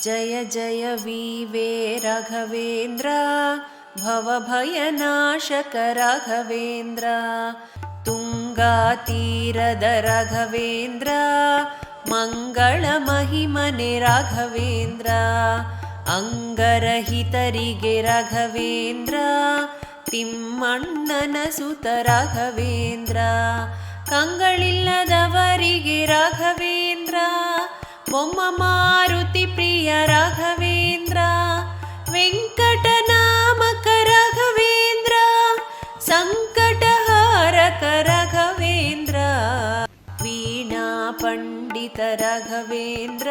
ಜಯ ಜಯ ವೀವೇ ರಾಘವೇಂದ್ರ ಭವಭಯನಾಶಕ ರಾಘವೇಂದ್ರ ತುಂಗಾತೀರದ ರಾಘವೇಂದ್ರ ಮಂಗಳ ಮಹಿಮನೆ ರಾಘವೇಂದ್ರ ಅಂಗರಹಿತರಿಗೆ ರಾಘವೇಂದ್ರ ತಿಮ್ಮಣ್ಣನ ಸುತ ರಾಘವೇಂದ್ರ ಕಂಗಳಿಲ್ಲದವರಿಗೆ ರಾಘವೇಂದ್ರ ಬೊಮ್ಮ ಮಾರುತಿ ಪ್ರಿಯ ರಾಘವೇಂದ್ರ ವೆಂಕಟನಾಮಕ ರಾಘವೇಂದ್ರ ಸಂಕಟಹಾರಕ ರಾಘವೇಂದ್ರ ವೀಣಾ ಪಂಡಿತ ರಾಘವೇಂದ್ರ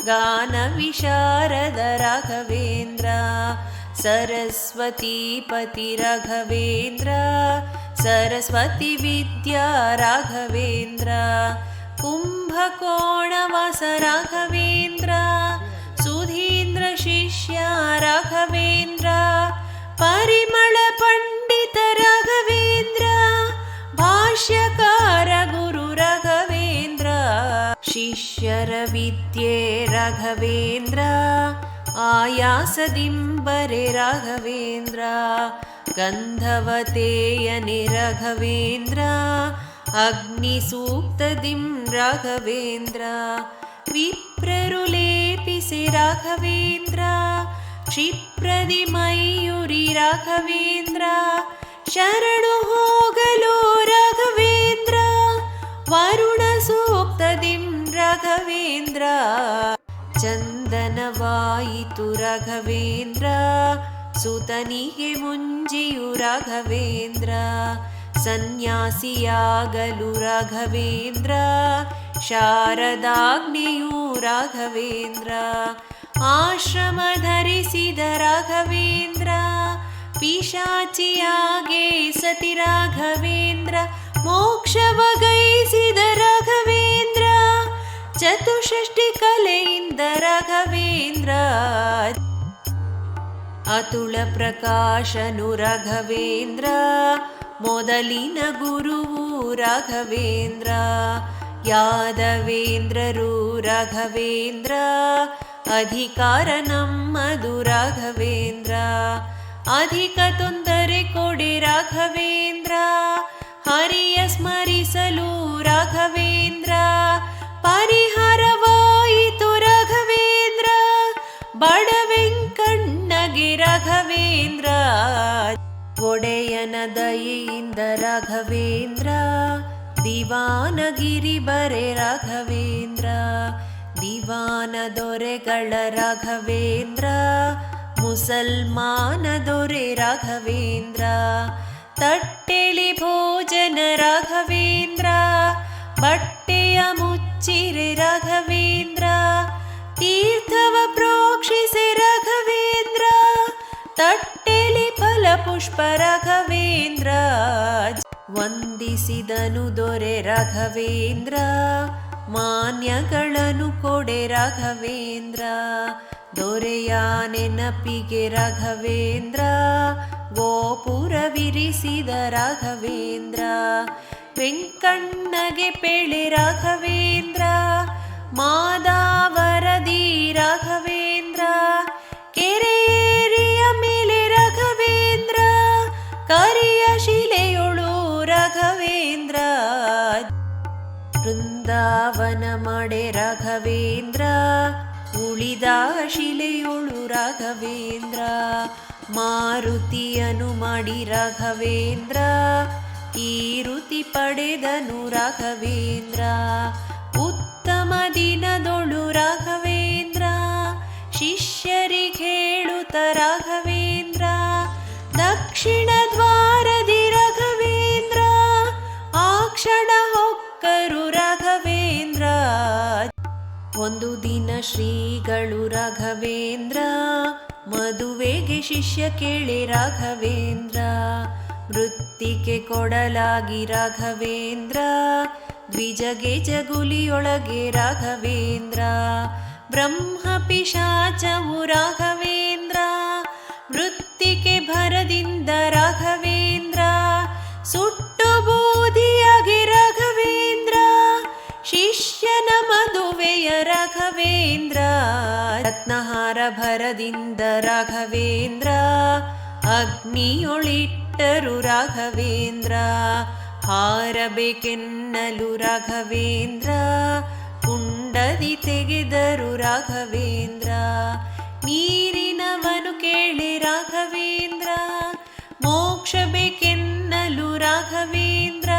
ಗಾನ ವಿಶಾರದ ರಾಘವೇಂದ್ರ ಸರಸ್ವತೀಪತಿ ರಾಘವೇಂದ್ರ ಸರಸ್ವತಿ ವಿದ್ಯಾ ರಾಘವೇಂದ್ರ ಕುಂಭಕೋಣವಾಸ ರಾಘವೇಂದ್ರ ಸುಧೀಂದ್ರ ಶಿಷ್ಯ ರಾಘವೇಂದ್ರ ಪರಿಮಳ ಪಂಡಿತ ರಾಘವೇಂದ್ರ ಭಾಷ್ಯಕಾರ ಗುರು ರಾಘವೇಂದ್ರ ಶಿಷ್ಯರ ವಿದ್ಯೆ ರಾಘವೇಂದ್ರ ಆಯಾಸದಿಂಬರೆ ರಾಘವೇಂದ್ರ ಗಂಧವತೇಯನೆ ರಾಘವೇಂದ್ರ ಅಗ್ನಿ ಸೂಕ್ತದಿಂ ರಾಘವೇಂದ್ರ ವಿಪ್ರರು ಲೇಪಿಸಿ ರಾಘವೇಂದ್ರ ಕ್ಷಿಪ್ರದಿ ಮಯೂರಿ ರಾಘವೇಂದ್ರ ಶರಣು ಹೋಗಲು ರಾಘವೇಂದ್ರ ವರುಣ ಸೂಕ್ತದಿಂ ರಾಘವೇಂದ್ರ ಚಂದನವಾಯಿತು ರಾಘವೇಂದ್ರ ಸುತನಿಗೆ ಮುಂಜಿಯು ರಾಘವೇಂದ್ರ ಸನ್ಯಾಸಿಯಾಗಲು ರಾಘವೇಂದ್ರ ಶಾರದಾಗ್ನಿಯು ರಾಘವೇಂದ್ರ ಆಶ್ರಮ ಧರಿಸಿದ ರಾಘವೇಂದ್ರ ಪಿಶಾಚಿಯಾಗೆ ಸತಿ ರಾಘವೇಂದ್ರ ಮೋಕ್ಷವಗೈಸಿದ ರಾಘವೇಂದ್ರ ಚತುಷ್ಷಷ್ಟಿ ಕಲೆಯಿಂದ ರಾಘವೇಂದ್ರ ಅತುಳ ಪ್ರಕಾಶನು ರಾಘವೇಂದ್ರ ಮೊದಲಿನ ಗುರುವು ರಾಘವೇಂದ್ರ ಯಾದವೇಂದ್ರರು ರಾಘವೇಂದ್ರ ಅಧಿಕಾರ ನಮ್ಮದು ರಾಘವೇಂದ್ರ ಅಧಿಕ ತೊಂದರೆ ಕೊಡೆ ರಾಘವೇಂದ್ರ ಹರಿಯ ಸ್ಮರಿಸಲು ರಾಘವೇಂದ್ರ ಪರಿಹಾರವಾಯಿತು ರಾಘವೇಂದ್ರ ಬಡ ವೆಂಕಣ್ಣಗೆ ರಾಘವೇಂದ್ರ ಒಡೆಯನ ದಯೆಯಿಂದ ರಾಘವೇಂದ್ರ ದಿವಾನಗಿರಿ ಬರೆ ರಾಘವೇಂದ್ರ ದಿವಾನ ದೊರೆಗಳ ರಾಘವೇಂದ್ರ ಮುಸಲ್ಮಾನ ದೊರೆ ರಾಘವೇಂದ್ರ ತಟ್ಟೆಳಿ ಭೋಜನ ರಾಘವೇಂದ್ರ ಬಟ್ಟೆಯ ಮುಚ್ಚಿರೆ ರಾಘವೇಂದ್ರ ತೀರ್ಥವ ಪ್ರೋಕ್ಷಿಸೆ ರಾಘವೇಂದ್ರ ತಟ್ಟೆಲಿ ಫಲಪುಷ್ಪ ರಾಘವೇಂದ್ರ ವಂದಿಸಿದನು ದೊರೆ ರಾಘವೇಂದ್ರ ಮಾನ್ಯಗಳನ್ನು ಕೊಡೆ ರಾಘವೇಂದ್ರ ದೊರೆಯ ನೆನಪಿಗೆ ರಾಘವೇಂದ್ರ ಗೋಪುರವಿರಿಸಿದ ರಾಘವೇಂದ್ರ ವೆಂಕಣ್ಣಗೆ ಪೆಳೆ ರಾಘವೇಂದ್ರ ಮಾದಾವರದಿ ರಾಘವೇಂದ್ರ ಕೆರೆಯೇರಿಯ ಮೇಲೆ ರಾಘವೇಂದ್ರ ಕರಿಯ ಶಿಲೆಯೊಳು ರಾಘವೇಂದ್ರ ಬೃಂದಾವನ ಮಾಡೆ ರಾಘವೇಂದ್ರ ಉಳಿದ ಶಿಲೆಯೊಳು ರಾಘವೇಂದ್ರ ಮಾರುತಿಯನು ಮಾಡಿ ರಾಘವೇಂದ್ರ ಕೀರುತಿ ಪಡೆದನು ರಾಘವೇಂದ್ರ ಉತ್ತಮ ದಿನದೊಳು ರಾಘವೇಂದ್ರ ಶಿಷ್ಯರಿಗೇಳುತ್ತ ರಾಘವೇಂದ್ರ ದಕ್ಷಿಣ ದ್ವಾರದಿ ರಾಘವೇಂದ್ರ ಆ ಕ್ಷಣ ಹೊಕ್ಕರು ರಾಘವೇಂದ್ರ ಒಂದು ದಿನ ಶ್ರೀಗಳು ರಾಘವೇಂದ್ರ ಮದುವೆಗೆ ಶಿಷ್ಯ ಕೇಳಿ ರಾಘವೇಂದ್ರ ವೃತ್ತಿಗೆ ಕೊಡಲಾಗಿ ರಾಘವೇಂದ್ರ ದ್ವಿಜಗೆ ಜಗುಲಿಯೊಳಗೆ ರಾಘವೇಂದ್ರ ಬ್ರಹ್ಮ ಪಿಶಾಚವು ರಾಘವೇಂದ್ರ ವೃತ್ತಿಗೆ ಭರದಿಂದ ರಾಘವೇಂದ್ರ ಸುಟ್ಟು ಬೂದಿಯಾಗಿ ರಾಘವೇಂದ್ರ ಶಿಷ್ಯನ ಮದುವೆಯ ರಾಘವೇಂದ್ರ ರತ್ನಹಾರ ಭರದಿಂದ ರಾಘವೇಂದ್ರ ಅಗ್ನಿಯೊಳಿಟ್ಟರು ರಾಘವೇಂದ್ರ ಹಾರಬೇಕೆನ್ನಲು ರಾಘವೇಂದ್ರ ಕುಂಡದಿ ತೆಗೆದರು ರಾಘವೇಂದ್ರ ನೀರಿನವನು ಕೇಳಿ ರಾಘವೇಂದ್ರ ಮೋಕ್ಷ ಬೇಕೆನ್ನಲು ರಾಘವೇಂದ್ರ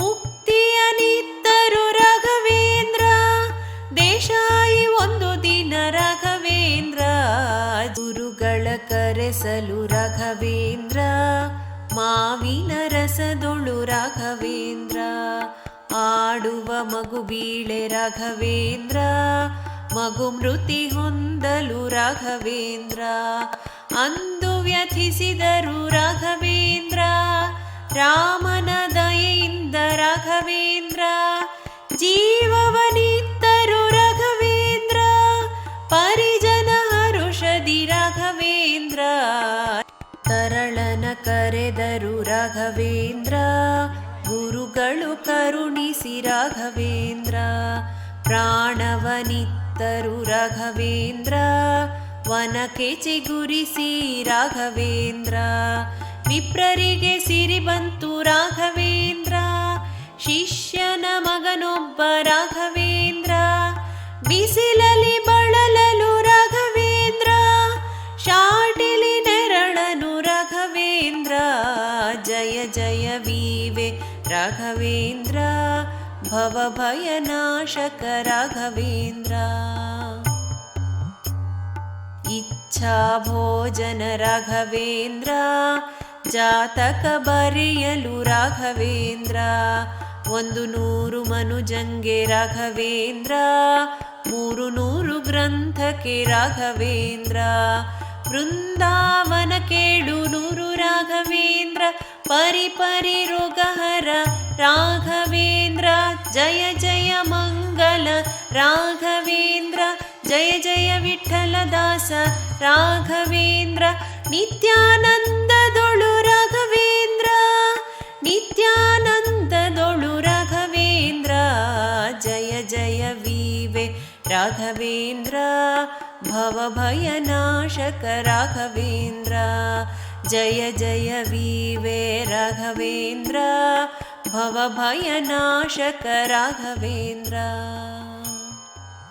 ಮುಕ್ತಿಯ ನಿತ್ತರು ರಾಘವೇಂದ್ರ ದೇಶಾಯಿ ಒಂದು ದಿನ ರಾಘವೇಂದ್ರ ಗುರುಗಳ ಕರೆಸಲು ರಾಘವೇಂದ್ರ ಮಾವಿನ ರಸದೊಳು ರಾಘವೇಂದ್ರ ಆಡುವ ಮಗು ಬೀಳೆ ರಾಘವೇಂದ್ರ ಮಗು ಮೃತಿ ಹೊಂದಲು ರಾಘವೇಂದ್ರ ಅಂದು ವ್ಯಥಿಸಿದರು ರಾಘವೇಂದ್ರ ರಾಮನ ದಯೆಯಿಂದ ರಾಘವೇಂದ್ರ ಜೀವವನಿತ್ತರು ರಾಘವೇಂದ್ರ ಪರಿಜನ ಹರುಷದಿ ರಾಘವೇಂದ್ರ ತರಳನ ಕರೆದರು ರಾಘವೇಂದ್ರ ಗುರುಗಳು ಕರುಣಿಸಿ ರಾಘವೇಂದ್ರ ಪ್ರಾಣವನಿತ್ತರು ರಾಘವೇಂದ್ರ ವನಕ್ಕೆ ಚಿಗುರಿಸಿ ರಾಘವೇಂದ್ರ ವಿಪ್ರರಿಗೆ ಸಿರಿ ಬಂತು ರಾಘವೇಂದ್ರ ಶಿಷ್ಯನ ಮಗನೊಬ್ಬ ರಾಘವೇಂದ್ರ ಬಿಸಿಲಲಿ ಬಳಲಲು ರಾಘವೇಂದ್ರ ಶಾಟಿಲಿ ನೆರಳನು ರಾಘವೇಂದ್ರ ಜಯ ಜಯ ವೀವೆ ರಾಘವೇಂದ್ರ ಭವಭಯನಾಶಕ ರಾಘವೇಂದ್ರ ಇಚ್ಛಾ ಭೋಜನ ರಾಘವೇಂದ್ರ ಜಾತಕ ಬರೆಯಲು ರಾಘವೇಂದ್ರ 100 ಮನುಜಂಗೆ ರಾಘವೇಂದ್ರ 300 ಗ್ರಂಥಕ್ಕೆ ರಾಘವೇಂದ್ರ ಬೃಂದಾವನ ಕೇಳು 100 ರಾಘವೇಂದ್ರ ಪರಿಪರಿ ರೋಗಹರ ರಾಘವೇಂದ್ರ ಜಯ ಜಯ ಮಂಗಲ ರಾಘವೇಂದ್ರ ಜಯ ಜಯ ವಿಠಲದಾಸ ರಾಘವೇಂದ್ರ ನಿತ್ಯಾನಂದದೊಳು ರಾಘವೇಂದ್ರ ನಿತ್ಯಾನಂದದೊಳು ರಾಘವೇಂದ್ರ ಜಯ ಜಯ ವೀವೆ ರಾಘವೇಂದ್ರ ಭವಭಯನಾಶಕ ರಾಘವೇಂದ್ರ ಜಯ ಜಯ ವೀವೆ ರಾಘವೇಂದ್ರ ಭವಭಯನಾಶಕ ರಾಘವೇಂದ್ರ